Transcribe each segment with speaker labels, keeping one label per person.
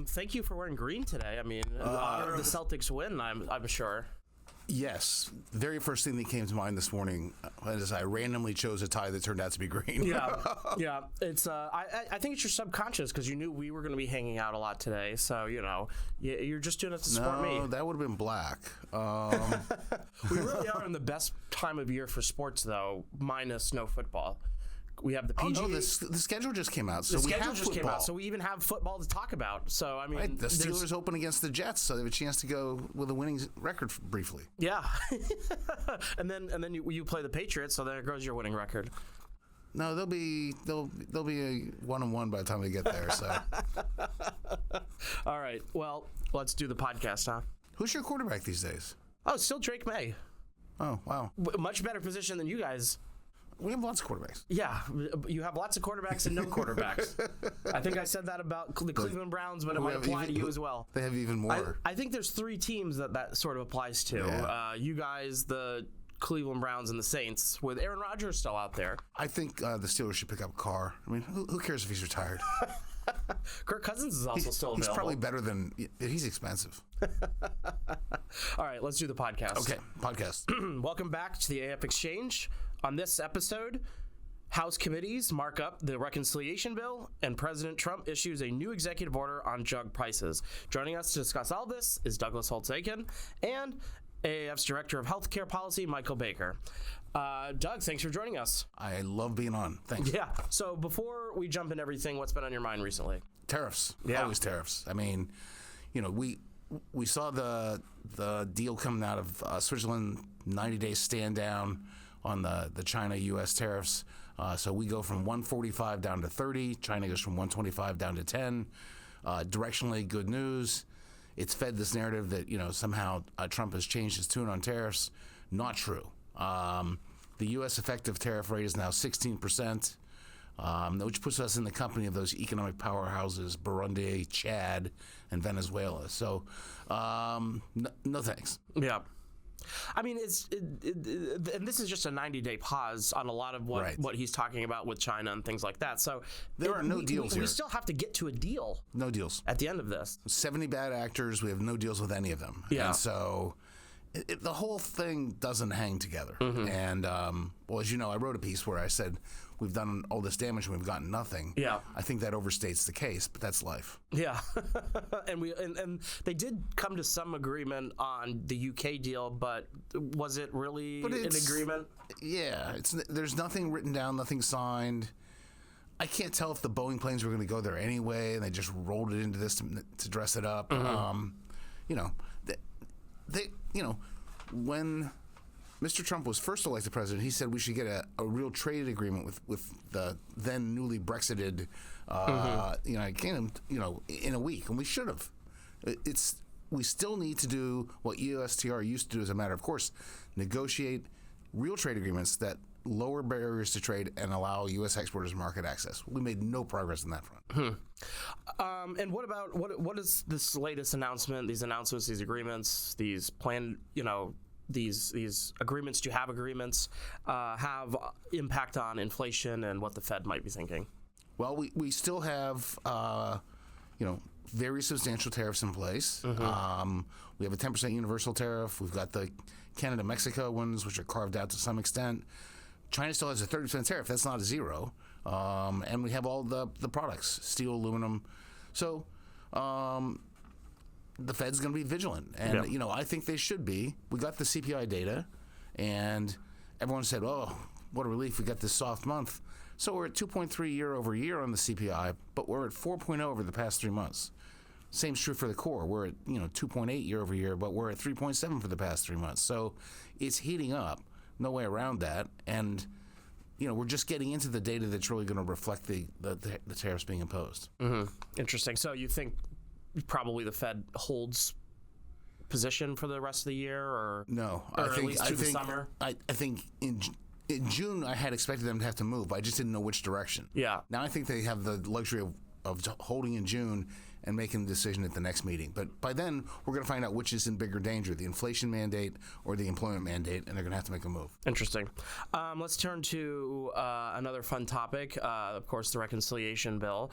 Speaker 1: thank you for wearing green today. I mean, in honor of the Celtics win, I'm sure.
Speaker 2: Yes. Very first thing that came to mind this morning is I randomly chose a tie that turned out to be green.
Speaker 1: Yeah. It's I think it's your subconscious because you knew we were going to be hanging out a lot today. So, you're just doing it to support me.
Speaker 2: No, that would have been black.
Speaker 1: We really are in the best time of year for sports, though, minus no football. We have the PGA.
Speaker 2: Oh, no, the schedule just came out. So
Speaker 1: the
Speaker 2: we
Speaker 1: schedule
Speaker 2: have
Speaker 1: just
Speaker 2: football.
Speaker 1: came out, so we even have football to talk about. So, I mean,
Speaker 2: right, the Steelers open against the Jets, so they have a chance to go with a winning record briefly.
Speaker 1: Yeah. and then you play the Patriots, so there goes your winning record.
Speaker 2: No, they'll be a 1-1 by the time they get there. So.
Speaker 1: All right. Well, let's do the podcast, huh?
Speaker 2: Who's your quarterback these days?
Speaker 1: Oh, still Drake May.
Speaker 2: Oh, wow.
Speaker 1: Much better position than you guys.
Speaker 2: We have lots of quarterbacks.
Speaker 1: Yeah, you have lots of quarterbacks and no quarterbacks. I think I said that about the Cleveland Browns, but it might apply to you as well.
Speaker 2: They have even more.
Speaker 1: I think there's 3 teams that sort of applies to.
Speaker 2: Yeah.
Speaker 1: You guys, the Cleveland Browns, and the Saints, with Aaron Rodgers still out there.
Speaker 2: I think the Steelers should pick up Carr. I mean, who cares if he's retired?
Speaker 1: Kirk Cousins is also still available.
Speaker 2: He's probably better than... He's expensive.
Speaker 1: All right, let's do the podcast.
Speaker 2: Okay, podcast.
Speaker 1: Welcome back to the AAF Exchange. On this episode, House committees mark up the reconciliation bill, and President Trump issues a new executive order on drug prices. Joining us to discuss all this is Douglas Holtz-Eakin and AAF's Director of Healthcare Policy, Michael Baker. Doug, thanks for joining us.
Speaker 2: I love being on. Thanks.
Speaker 1: Yeah. So before we jump into everything, what's been on your mind recently?
Speaker 2: Tariffs.
Speaker 1: Yeah.
Speaker 2: Always tariffs. I mean, we saw the deal coming out of Switzerland, 90-day stand down on the China-U.S. tariffs. So we go from 145 down to 30. China goes from 125 down to 10. Directionally, good news. It's fed this narrative that, somehow Trump has changed his tune on tariffs. Not true. The U.S. effective tariff rate is now 16%, which puts us in the company of those economic powerhouses, Burundi, Chad, and Venezuela. So, no thanks.
Speaker 1: Yeah. I mean, and this is just a 90-day pause on a lot of what he's talking about with China and things like that. So
Speaker 2: there are no deals here.
Speaker 1: We still have to get to a deal.
Speaker 2: No deals.
Speaker 1: At the end of this.
Speaker 2: 70 bad actors. We have no deals with any of them.
Speaker 1: Yeah.
Speaker 2: And so the whole thing doesn't hang together.
Speaker 1: Mm-hmm.
Speaker 2: And, as you know, I wrote a piece where I said we've done all this damage and we've gotten nothing.
Speaker 1: Yeah.
Speaker 2: I think that overstates the case, but that's life.
Speaker 1: Yeah. and they did come to some agreement on the UK deal, but was it really an agreement?
Speaker 2: Yeah. There's nothing written down, nothing signed. I can't tell if the Boeing planes were going to go there anyway, and they just rolled it into this to dress it up.
Speaker 1: Mm-hmm.
Speaker 2: When Mr. Trump was first elected president, he said we should get a real trade agreement with the then newly Brexited United Kingdom, in a week, and we should have. We still need to do what USTR used to do as a matter of course, negotiate real trade agreements that lower barriers to trade and allow U.S. exporters market access. We made no progress on that front.
Speaker 1: And what about what is this latest announcement? These announcements, these agreements, these planned, these agreements to have agreements have impact on inflation and what the Fed might be thinking?
Speaker 2: Well, we still have very substantial tariffs in place.
Speaker 1: Mm-hmm.
Speaker 2: We have a 10% universal tariff. We've got the Canada-Mexico ones, which are carved out to some extent. China still has a 30% tariff. That's not a zero. And we have all the products, steel, aluminum. So the Fed's going to be vigilant. And, I think they should be. We got the CPI data, and everyone said, oh, what a relief. We got this soft month. So we're at 2.3 year over year on the CPI, but we're at 4.0 over the past 3 months. Same's true for the core. We're at 2.8 year over year, but we're at 3.7 for the past 3 months. So it's heating up. No way around that. And we're just getting into the data that's really going to reflect the tariffs being imposed.
Speaker 1: Mm-hmm. Interesting. So you think probably the Fed holds position for the rest of the year, or
Speaker 2: no?
Speaker 1: Or at least through the summer.
Speaker 2: I think in June I had expected them to have to move. I just didn't know which direction.
Speaker 1: Yeah.
Speaker 2: Now I think they have the luxury of holding in June and making the decision at the next meeting. But by then, we're going to find out which is in bigger danger, the inflation mandate or the employment mandate, and they're going to have to make a move.
Speaker 1: Interesting. Let's turn to another fun topic, of course, the reconciliation bill.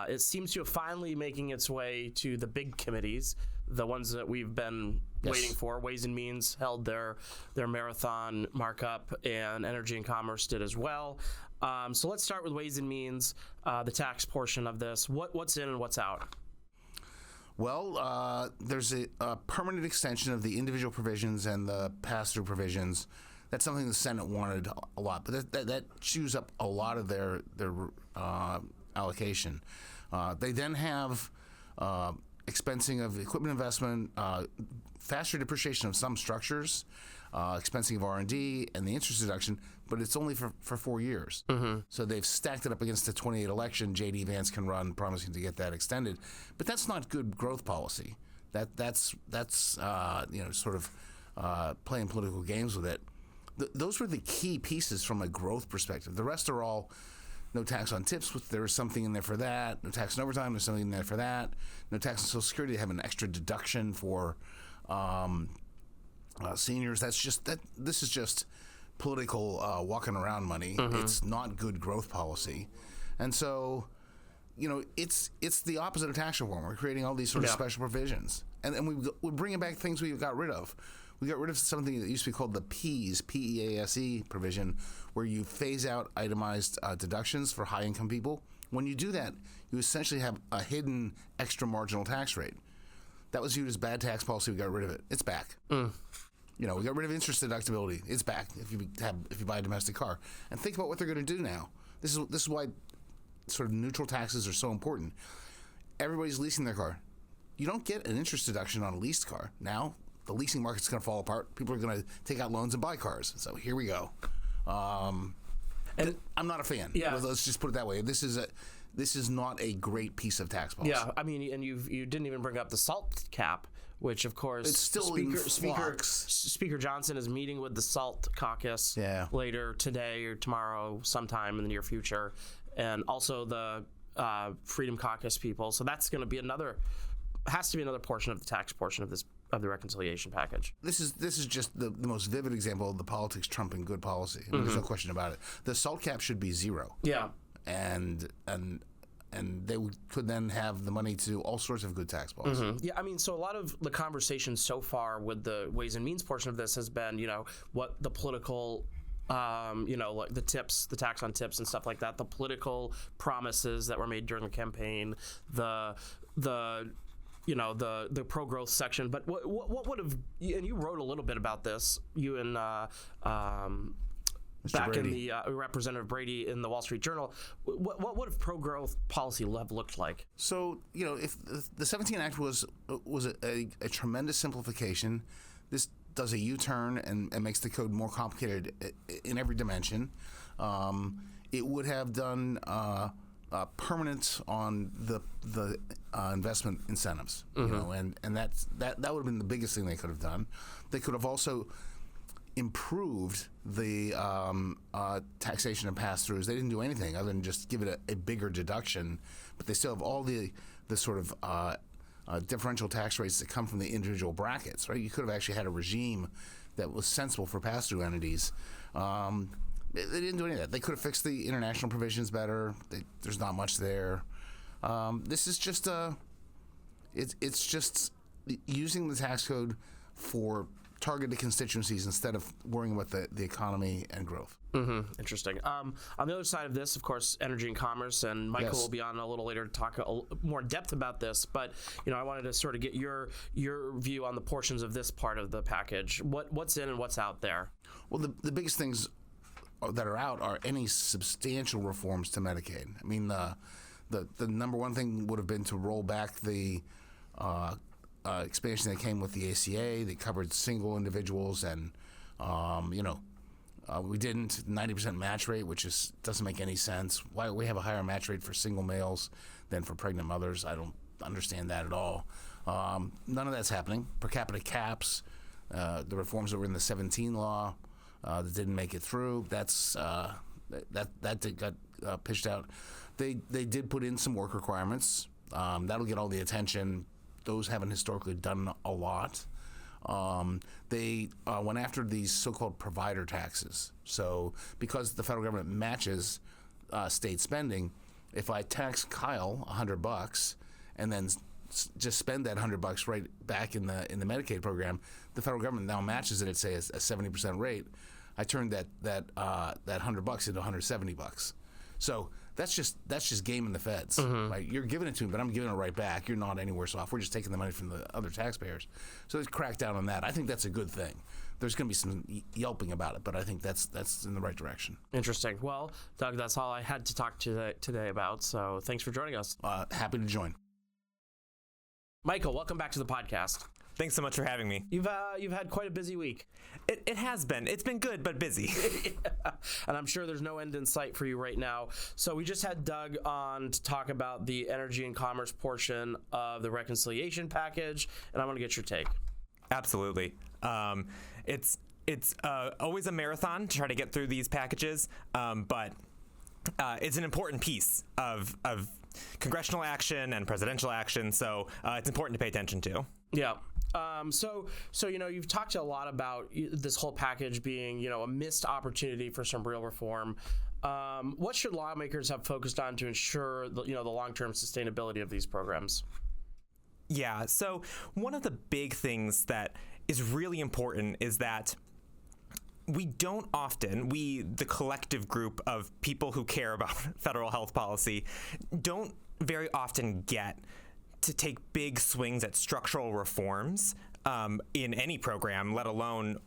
Speaker 1: It seems to have finally making its way to the big committees, the ones that we've been waiting for. Ways and Means held their marathon markup, and Energy and Commerce did as well. So let's start with Ways and Means, the tax portion of this. What's in and what's out?
Speaker 2: Well, there's a permanent extension of the individual provisions and the pass-through provisions. That's something the Senate wanted a lot, but that chews up a lot of their allocation. They then have expensing of equipment investment, faster depreciation of some structures, expensing of R&D, and the interest deduction, but it's only for 4 years. So they've stacked it up against the 28 election. J.D. Vance can run, promising to get that extended. But that's not good growth policy. That's sort of playing political games with it. Those were the key pieces from a growth perspective. The rest are all no tax on tips. There was something in there for that. No tax on overtime. There's something in there for that. No tax on Social Security. They have an extra deduction for seniors. This is just political walking around money. It's not good growth policy, and so it's the opposite of tax reform. We're creating all these sort of special provisions, and we're bringing back things we got rid of. We got rid of something that used to be called the PEASE, P-E-A-S-E provision, where you phase out itemized deductions for high-income people. When you do that, you essentially have a hidden extra marginal tax rate. That was viewed as bad tax policy. We got rid of it. It's back. We got rid of interest deductibility. It's back if you buy a domestic car. And think about what they're going to do now. This is why sort of neutral taxes are so important. Everybody's leasing their car. You don't get an interest deduction on a leased car. Now, the leasing market's going to fall apart. People are going to take out loans and buy cars. So here we go. And I'm not a fan. Yeah. Let's just put it that way. This is not a great piece of tax policy.
Speaker 1: Yeah, I mean, and you didn't even bring up the SALT cap, which of course
Speaker 2: it's still
Speaker 1: Speaker Johnson is meeting with the SALT caucus later today or tomorrow, sometime in the near future, and also the Freedom Caucus people. So that's going to be has to be another portion of the tax portion of the reconciliation package. This
Speaker 2: is just the most vivid example of the politics trumping good policy. I mean, there's no question about it. The SALT cap should be zero.
Speaker 1: Yeah.
Speaker 2: And they could then have the money to do all sorts of good tax policy.
Speaker 1: Yeah, I mean, so a lot of the conversation so far with the Ways and Means portion of this has been, what the political, like the tax on tips and stuff like that, the political promises that were made during the campaign, the pro-growth section. But what would have, and you wrote a little bit about this, you and back Brady. In the Representative Brady in the Wall Street Journal, what would have pro-growth policy have looked like?
Speaker 2: So, if the 17 Act was a tremendous simplification, this does a U-turn and makes the code more complicated in every dimension. It would have done permanent on the investment incentives, and that would have been the biggest thing they could have done. They could have also improved the taxation and pass-throughs. They didn't do anything other than just give it a bigger deduction, but they still have all the sort of differential tax rates that come from the individual brackets, right? You could have actually had a regime that was sensible for pass-through entities. They didn't do any of that. They could have fixed the international provisions better. There's not much there. This is just it's just using the tax code for targeted constituencies instead of worrying about the economy and growth.
Speaker 1: Interesting. On the other side of this, of course, Energy and Commerce, and Michael will be on a little later to talk more in depth about this. But I wanted to sort of get your view on the portions of this part of the package. What's in and what's out there?
Speaker 2: Well, the biggest things that are out are any substantial reforms to Medicaid. I mean, the number one thing would have been to roll back the expansion that came with the ACA that covered single individuals, and we didn't 90% match rate, which doesn't make any sense. Why we have a higher match rate for single males than for pregnant mothers? I don't understand that at all. None of that's happening. Per capita caps, the reforms that were in the 17 law that didn't make it through. That got pitched out. They did put in some work requirements. That'll get all the attention. Those haven't historically done a lot. They went after these so-called provider taxes. So because the federal government matches state spending, if I tax Kyle $100 and then just spend that $100 right back in the Medicaid program, the federal government now matches it at, say, a 70% rate. I turned that $100 into $170. So that's just gaming the feds. Like, you're giving it to me, but I'm giving it right back. You're not any worse off. We're just taking the money from the other taxpayers. So let's crack down on that. I think that's a good thing. There's going to be some yelping about it, but I think that's in the right direction.
Speaker 1: Interesting. Well, Doug, that's all I had to talk today about. So thanks for joining us.
Speaker 2: Happy to join.
Speaker 1: Michael, welcome back to the podcast.
Speaker 3: Thanks so much for having me.
Speaker 1: You've had quite a busy week.
Speaker 3: It has been. It's been good, but busy.
Speaker 1: Yeah. And I'm sure there's no end in sight for you right now. So we just had Doug on to talk about the energy and commerce portion of the reconciliation package, and I want to get your take.
Speaker 3: Absolutely. It's always a marathon to try to get through these packages, but it's an important piece of congressional action and presidential action, so it's important to pay attention to.
Speaker 1: Yeah. So you've talked a lot about this whole package being, a missed opportunity for some real reform. What should lawmakers have focused on to ensure the long-term sustainability of these programs?
Speaker 3: Yeah. So one of the big things that is really important is that we don't often, the collective group of people who care about federal health policy, don't very often get to take big swings at structural reforms in any program, let alone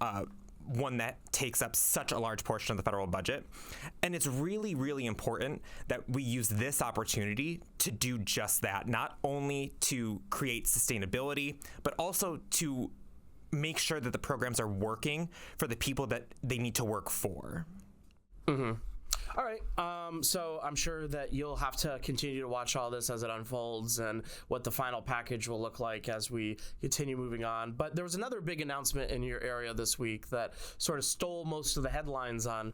Speaker 3: one that takes up such a large portion of the federal budget. And it's really, really important that we use this opportunity to do just that, not only to create sustainability, but also to make sure that the programs are working for the people that they need to work for.
Speaker 1: Mm-hmm. All right. So I'm sure that you'll have to continue to watch all this as it unfolds and what the final package will look like as we continue moving on. But there was another big announcement in your area this week that sort of stole most of the headlines on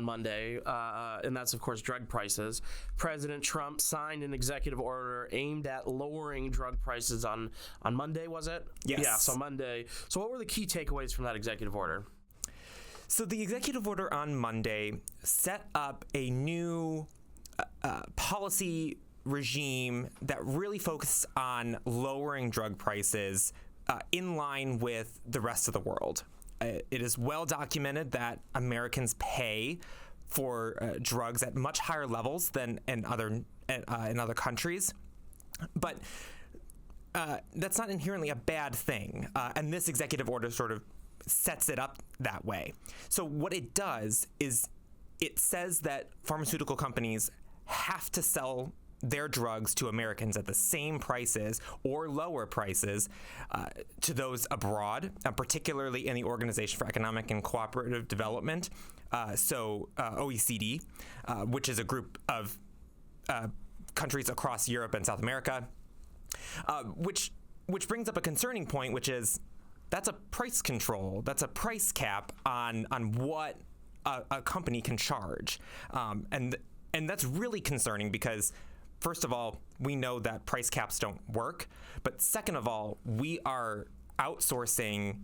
Speaker 1: Monday, and that's, of course, drug prices. President Trump signed an executive order aimed at lowering drug prices on Monday, was it?
Speaker 3: Yes.
Speaker 1: Yeah, so Monday. So what were the key takeaways from that executive order?
Speaker 3: So the executive order on Monday set up a new policy regime that really focused on lowering drug prices in line with the rest of the world. It is well documented that Americans pay for drugs at much higher levels than in other countries, but that's not inherently a bad thing. And this executive order sort of sets it up that way. So what it does is it says that pharmaceutical companies have to sell their drugs to Americans at the same prices or lower prices to those abroad, particularly in the Organization for Economic and Cooperative Development, so OECD, which is a group of countries across Europe and South America, which brings up a concerning point, which is that's a price control. That's a price cap on what a company can charge, and that's really concerning because, first of all, we know that price caps don't work, but second of all, we are outsourcing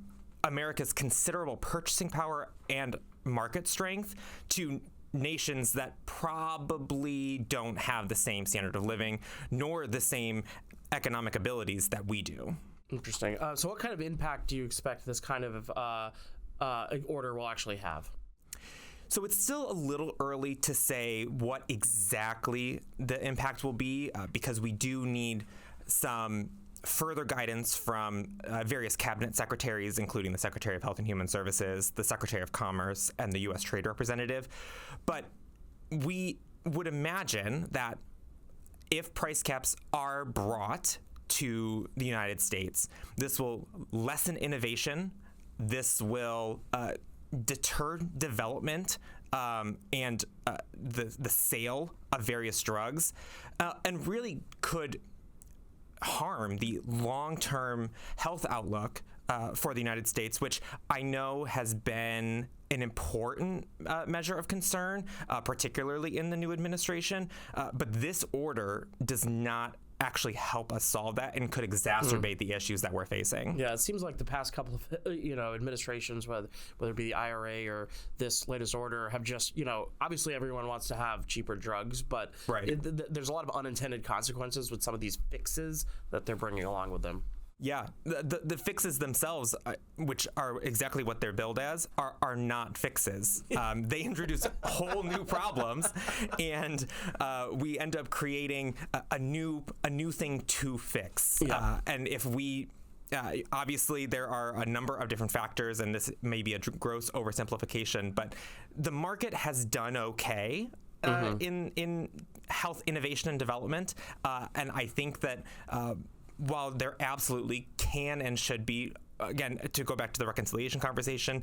Speaker 3: America's considerable purchasing power and market strength to nations that probably don't have the same standard of living nor the same economic abilities that we do.
Speaker 1: Interesting. So what kind of impact do you expect this kind of order will actually have?
Speaker 3: So it's still a little early to say what exactly the impact will be because we do need some further guidance from various cabinet secretaries, including the Secretary of Health and Human Services, the Secretary of Commerce, and the U.S. Trade Representative. But we would imagine that if price caps are brought to the United States, this will lessen innovation. This will deter development and the sale of various drugs, and really could harm the long-term health outlook for the United States, which I know has been an important measure of concern, particularly in the new administration. But this order does not actually help us solve that and could exacerbate the issues that we're facing.
Speaker 1: Yeah, it seems like the past couple of administrations, whether it be the IRA or this latest order, have just obviously everyone wants to have cheaper drugs, but
Speaker 3: Right.
Speaker 1: There's a lot of unintended consequences with some of these fixes that they're bringing along with them.
Speaker 3: Yeah, the fixes themselves, which are exactly what they're billed as, are not fixes. They introduce whole new problems, and we end up creating a new thing to fix.
Speaker 1: Yeah.
Speaker 3: And if we obviously, there are a number of different factors, and this may be a gross oversimplification, but the market has done okay in health innovation and development, and I think that while there absolutely can and should be, again, to go back to the reconciliation conversation,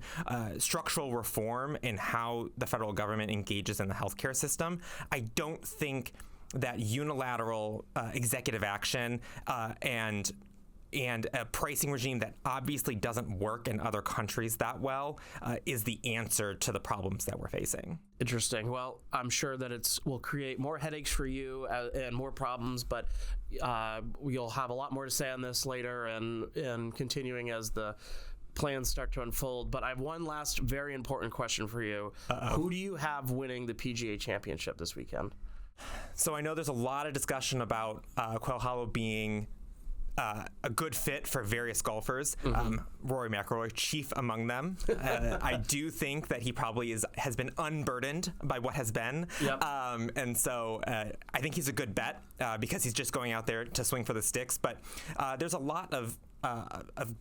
Speaker 3: structural reform in how the federal government engages in the healthcare system, I don't think that unilateral executive action and a pricing regime that obviously doesn't work in other countries that well is the answer to the problems that we're facing.
Speaker 1: Interesting. Well, I'm sure that will create more headaches for you and more problems, but you'll have a lot more to say on this later and continuing as the plans start to unfold. But I have one last very important question for you. Who do you have winning the PGA Championship this weekend?
Speaker 3: So I know there's a lot of discussion about Quail Hollow being a good fit for various golfers. Rory McIlroy, chief among them. I do think that he probably has been unburdened by what has been.
Speaker 1: Yep.
Speaker 3: And so I think he's a good bet because he's just going out there to swing for the sticks. But there's a lot of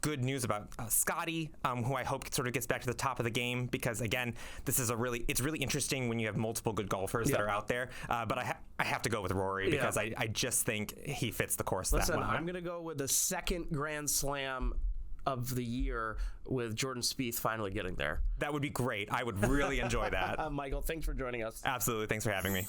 Speaker 3: good news about Scotty, who I hope sort of gets back to the top of the game, because again, this is it's really interesting when you have multiple good golfers that are out there. But I have to go with Rory because I just think he fits the course that well.
Speaker 1: I'm going to go with the second Grand Slam of the year with Jordan Spieth finally getting there.
Speaker 3: That would be great. I would really enjoy that.
Speaker 1: Michael, thanks for joining us.
Speaker 3: Absolutely. Thanks for having me.